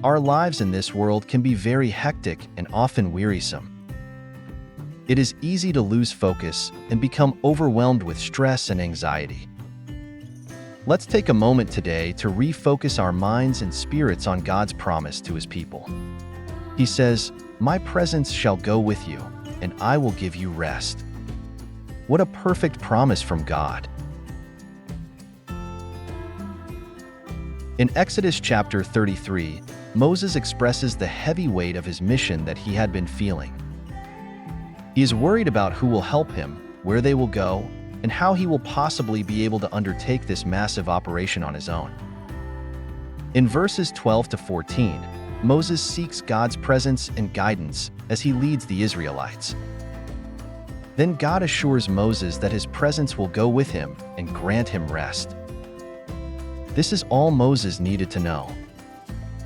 Our lives in this world can be very hectic and often wearisome. It is easy to lose focus and become overwhelmed with stress and anxiety. Let's take a moment today to refocus our minds and spirits on God's promise to His people. He says, "My presence shall go with you, and I will give you rest." What a perfect promise from God. In Exodus chapter 33, Moses expresses the heavy weight of his mission that he had been feeling. He is worried about who will help him, where they will go, and how he will possibly be able to undertake this massive operation on his own. In verses 12 to 14, Moses seeks God's presence and guidance as he leads the Israelites. Then God assures Moses that His presence will go with him and grant him rest. This is all Moses needed to know.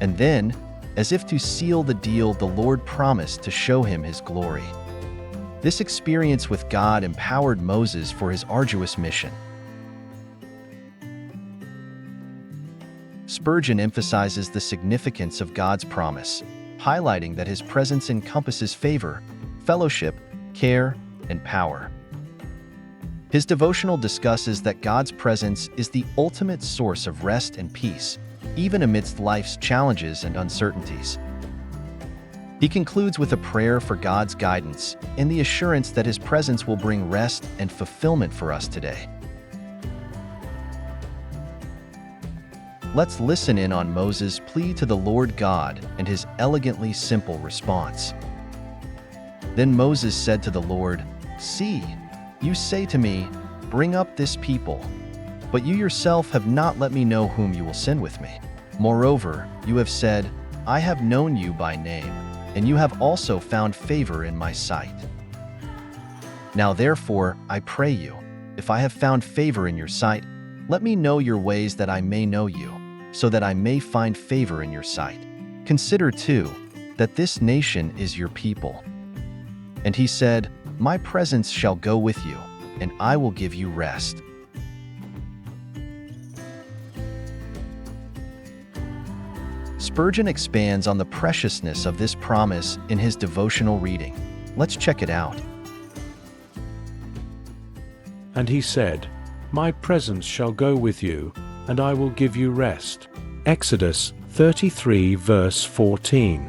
And then, as if to seal the deal, the Lord promised to show him His glory. This experience with God empowered Moses for his arduous mission. Spurgeon emphasizes the significance of God's promise, highlighting that His presence encompasses favor, fellowship, care, and power. His devotional discusses that God's presence is the ultimate source of rest and peace, even amidst life's challenges and uncertainties. He concludes with a prayer for God's guidance and the assurance that His presence will bring rest and fulfillment for us today. Let's listen in on Moses' plea to the Lord God and his elegantly simple response. Then Moses said to the Lord, "See, you say to me, 'Bring up this people,' but you yourself have not let me know whom you will send with me. Moreover, you have said, 'I have known you by name,' and you have also found favor in my sight. Now therefore, I pray you, if I have found favor in your sight, let me know your ways that I may know you, so that I may find favor in your sight. Consider too, that this nation is your people." And he said, "My presence shall go with you, and I will give you rest." Spurgeon expands on the preciousness of this promise in his devotional reading. Let's check it out. And he said, "My presence shall go with you, and I will give you rest." Exodus 33 verse 14.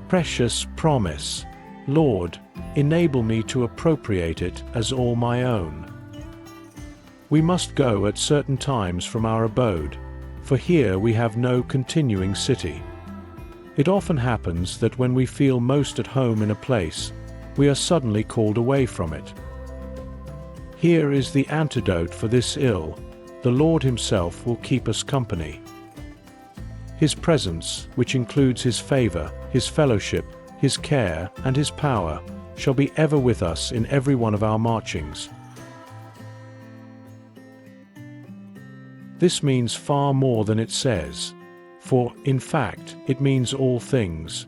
Precious promise. Lord, enable me to appropriate it as all my own. We must go at certain times from our abode, for here we have no continuing city. It often happens that when we feel most at home in a place, we are suddenly called away from it. Here is the antidote for this ill. The Lord Himself will keep us company. His presence, which includes His favor, His fellowship, His care, and His power, shall be ever with us in every one of our marchings. This means far more than it says, for, in fact, it means all things.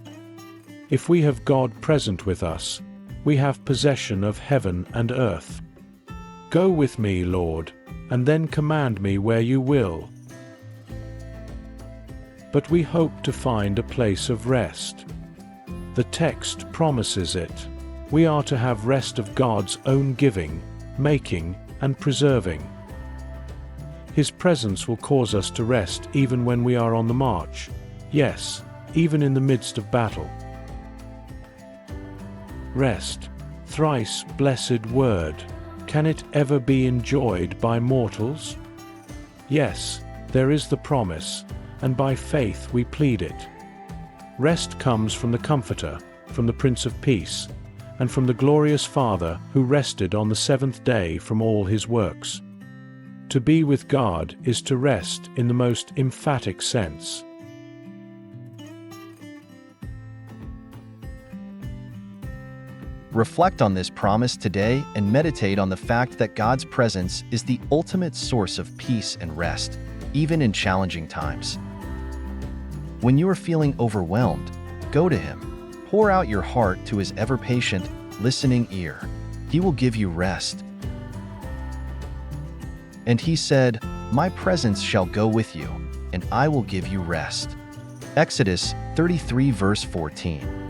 If we have God present with us, we have possession of heaven and earth. Go with me, Lord, and then command me where you will. But we hope to find a place of rest. The text promises it. We are to have rest of God's own giving, making, and preserving. His presence will cause us to rest even when we are on the march, yes, even in the midst of battle. Rest, thrice blessed word, can it ever be enjoyed by mortals? Yes, there is the promise, and by faith we plead it. Rest comes from the Comforter, from the Prince of Peace, and from the glorious Father who rested on the seventh day from all His works. To be with God is to rest in the most emphatic sense. Reflect on this promise today and meditate on the fact that God's presence is the ultimate source of peace and rest, even in challenging times. When you are feeling overwhelmed, go to Him. Pour out your heart to His ever-patient, listening ear. He will give you rest. And He said, "My presence shall go with you, and I will give you rest. Exodus 33 verse 14.